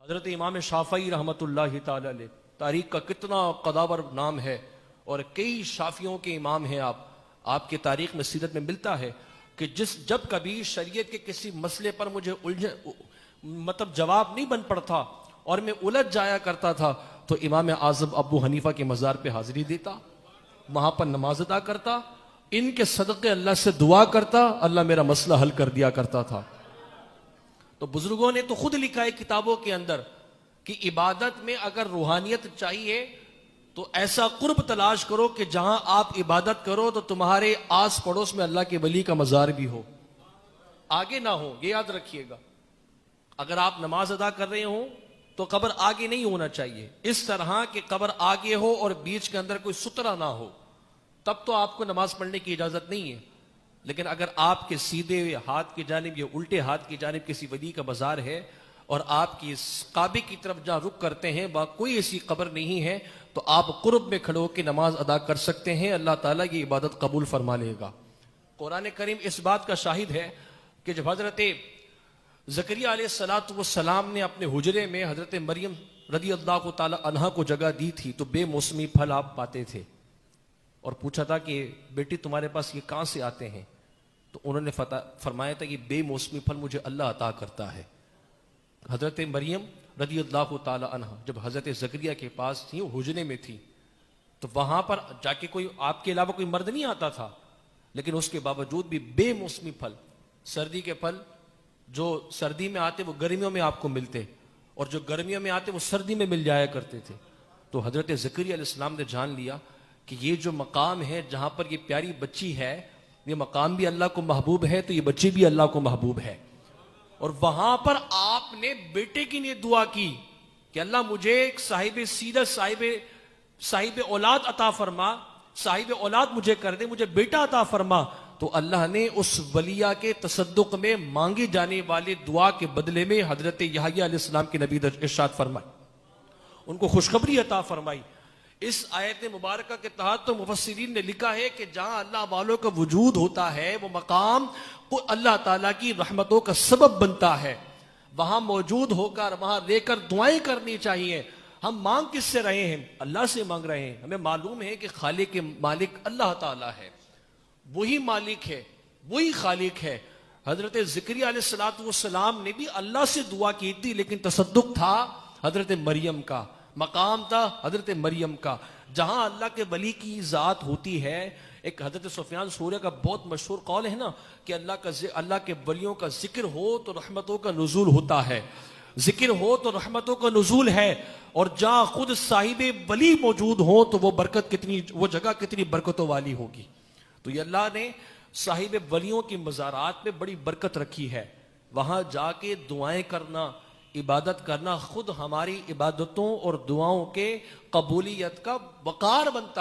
حضرت امام شافعی رحمۃ اللہ تعالی علیہ، تاریخ کا کتنا قداور نام ہے اور کئی شافیوں کے امام ہیں آپ کے تاریخ میں سیرت میں ملتا ہے کہ جب کبھی شریعت کے کسی مسئلے پر مجھے جواب نہیں بن پڑتا اور میں الجھ جایا کرتا تھا تو امام اعظم ابو حنیفہ کے مزار پہ حاضری دیتا، وہاں پر نماز ادا کرتا، ان کے صدقے اللہ سے دعا کرتا، اللہ میرا مسئلہ حل کر دیا کرتا تھا۔ تو بزرگوں نے تو خود لکھا ہے کتابوں کے اندر کہ عبادت میں اگر روحانیت چاہیے تو ایسا قرب تلاش کرو کہ جہاں آپ عبادت کرو تو تمہارے آس پڑوس میں اللہ کے ولی کا مزار بھی ہو، آگے نہ ہو۔ یہ یاد رکھیے گا، اگر آپ نماز ادا کر رہے ہوں تو قبر آگے نہیں ہونا چاہیے، اس طرح کہ قبر آگے ہو اور بیچ کے اندر کوئی سترا نہ ہو، تب تو آپ کو نماز پڑھنے کی اجازت نہیں ہے۔ لیکن اگر آپ کے سیدھے ہاتھ کی جانب یا الٹے ہاتھ کی جانب کسی ولی کا مزار ہے اور آپ کی کعبے کی طرف جہاں رخ کرتے ہیں وہاں کوئی ایسی قبر نہیں ہے تو آپ قرب میں کھڑے ہو کے نماز ادا کر سکتے ہیں، اللہ تعالیٰ کی عبادت قبول فرما لے گا۔ قرآن کریم اس بات کا شاہد ہے کہ جب حضرت زکریا علیہ السلام نے اپنے حجرے میں حضرت مریم رضی اللہ تعالی عنہا کو جگہ دی تھی تو بے موسمی پھل آپ پاتے تھے اور پوچھا تھا کہ بیٹی تمہارے پاس یہ کہاں سے آتے ہیں؟ تو انہوں نے فرمایا تھا کہ بے موسمی پھل مجھے اللہ عطا کرتا ہے۔ حضرت مریم رضی اللہ تعالی عنہا جب حضرت زکریا کے پاس تھی، وہ حجرے میں تھی، تو وہاں پر جا کے کوئی آپ کے علاوہ کوئی مرد نہیں آتا تھا، لیکن اس کے باوجود بھی بے موسمی پھل، سردی کے پھل جو سردی میں آتے وہ گرمیوں میں آپ کو ملتے اور جو گرمیوں میں آتے وہ سردی میں مل جایا کرتے تھے۔ تو حضرت زکریا علیہ السلام نے جان لیا کہ یہ جو مقام ہے جہاں پر یہ پیاری بچی ہے، یہ مقام بھی اللہ کو محبوب ہے تو یہ بچی بھی اللہ کو محبوب ہے، اور وہاں پر آپ نے بیٹے کی لیے دعا کی کہ اللہ مجھے ایک صاحب اولاد عطا فرما، صاحب اولاد مجھے کر دے، مجھے بیٹا عطا فرما۔ تو اللہ نے اس ولیہ کے تصدق میں مانگی جانے والے دعا کے بدلے میں حضرت یحییٰ علیہ السلام کے نبی ارشاد فرمائی، ان کو خوشخبری عطا فرمائی۔ اس آیت مبارکہ کے تحت تو مفسرین نے لکھا ہے کہ جہاں اللہ والوں کا وجود ہوتا ہے وہ مقام اللہ تعالیٰ کی رحمتوں کا سبب بنتا ہے، وہاں موجود ہو کر وہاں رہ کر دعائیں کرنی چاہیے۔ ہم مانگ کس سے رہے ہیں؟ اللہ سے مانگ رہے ہیں۔ ہمیں معلوم ہے کہ خالق مالک اللہ تعالیٰ ہے، وہی مالک ہے، وہی خالق ہے۔ حضرت زکریا علیہ السلام نے بھی اللہ سے دعا کی تھی، لیکن تصدق تھا حضرت مریم کا، مقام تھا حضرت مریم کا۔ جہاں اللہ کے ولی کی ذات ہوتی ہے، ایک حضرت سفیان ثوری کا بہت مشہور قول ہے نا کہ اللہ کے ولیوں کا ذکر ہو تو رحمتوں کا نزول ہوتا ہے، ذکر ہو تو رحمتوں کا نزول ہے، اور جہاں خود صاحب ولی موجود ہو تو وہ جگہ کتنی برکتوں والی ہوگی۔ تو یہ اللہ نے صاحب ولیوں کی مزارات میں بڑی برکت رکھی ہے، وہاں جا کے دعائیں کرنا، عبادت کرنا خود ہماری عبادتوں اور دعاؤں کے قبولیت کا وقار بنتا ہے۔